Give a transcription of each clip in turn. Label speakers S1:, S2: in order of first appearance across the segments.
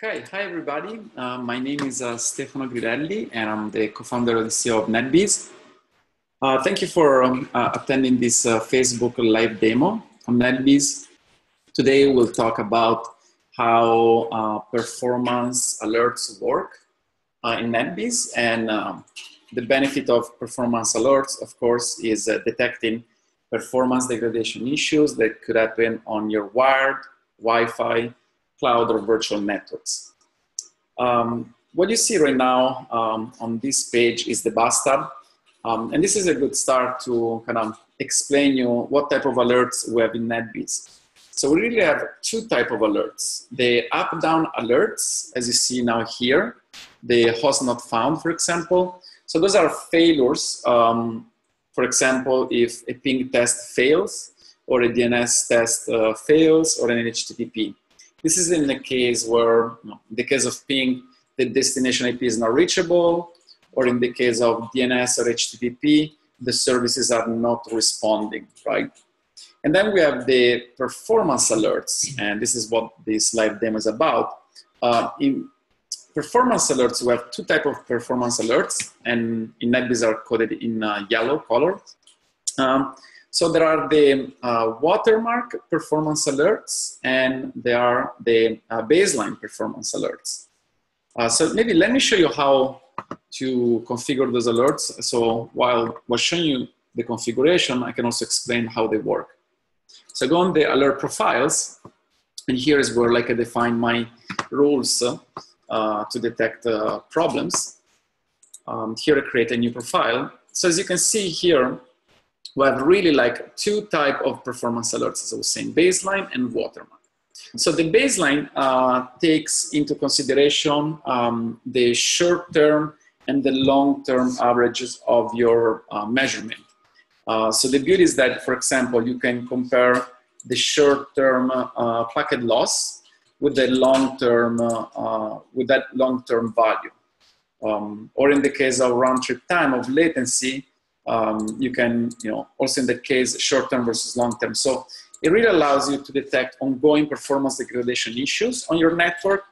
S1: Okay, hi everybody. My name is Stefano Grirelli and I'm the co-founder and CEO of NetBeez. Thank you for attending this Facebook live demo on NetBeez. Today we'll talk about how performance alerts work in NetBeez, and the benefit of performance alerts, of course, is detecting performance degradation issues that could happen on your wired, Wi-Fi, cloud or virtual networks. What you see right now on this page is the bathtub. And this is a good start to kind of explain you what type of alerts we have in NetBeez. So we really have two types of alerts. The up-down alerts, as you see now here, the host not found, for example. So those are failures. For example, if a ping test fails, or a DNS test fails, or an HTTP. This is in the case where, in the case of ping, the destination IP is not reachable, or in the case of DNS or HTTP, the services are not responding, right? And then we have the performance alerts, and this is what this live demo is about. In performance alerts, we have two types of performance alerts, and in NetBeez are coded in yellow color. So there are the watermark performance alerts, and there are the baseline performance alerts. So maybe let me show you how to configure those alerts. So while we're showing you the configuration, I can also explain how they work. So go on the alert profiles, and here is where I define my rules to detect problems. Here I create a new profile. So as you can see here, we have really two types of performance alerts, as I was saying, baseline and watermark. So the baseline takes into consideration the short-term and the long-term averages of your measurement. So the beauty is that, for example, you can compare the short-term packet loss with the long-term with that long-term value. Or in the case of round-trip time of latency, you can, also in that case, short-term versus long-term. So it really allows you to detect ongoing performance degradation issues on your network.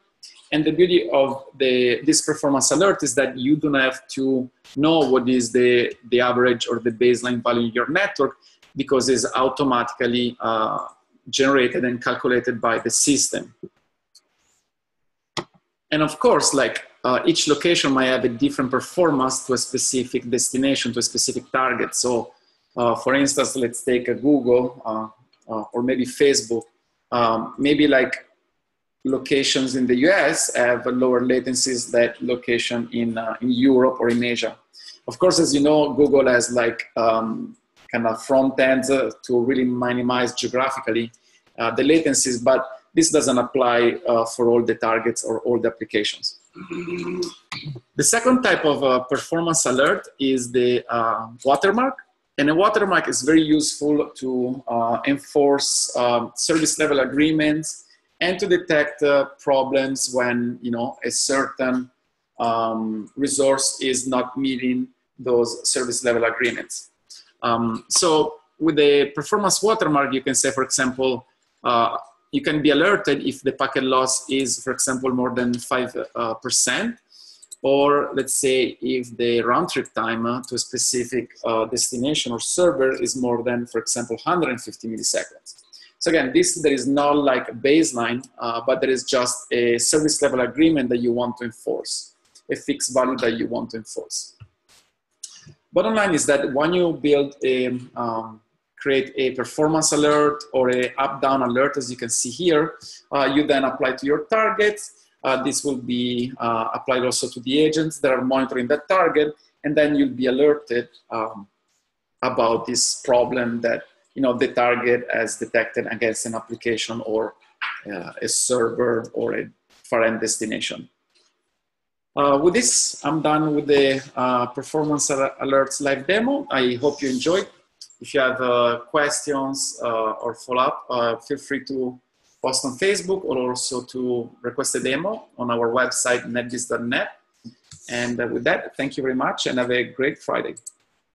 S1: And the beauty of this performance alert is that you don't have to know what is the average or the baseline value in your network, because it's automatically generated and calculated by the system. And of course, each location might have a different performance to a specific destination, to a specific target. So for instance, let's take a Google or maybe Facebook. Maybe locations in the US have lower latencies than location in Europe or in Asia. Of course, as you know, Google has kind of front ends to really minimize geographically the latencies, but this doesn't apply for all the targets or all the applications. The second type of performance alert is the watermark. And a watermark is very useful to enforce service level agreements and to detect problems when a certain resource is not meeting those service level agreements. So with the performance watermark, you can say, for example, you can be alerted if the packet loss is, for example, more than 5%, or let's say if the round trip time to a specific destination or server is more than, for example, 150 milliseconds. So again, there is not a baseline, but there is just a service level agreement that you want to enforce, a fixed value that you want to enforce. Bottom line is that when you build create a performance alert or a up-down alert, as you can see here, you then apply to your targets. This will be applied also to the agents that are monitoring that target, and then you'll be alerted about this problem that the target has detected against an application or a server or a far-end destination. With this, I'm done with the performance alerts live demo. I hope you enjoyed. If you have questions or follow-up, feel free to post on Facebook or also to request a demo on our website, netbeez.net. And with that, thank you very much and have a great Friday.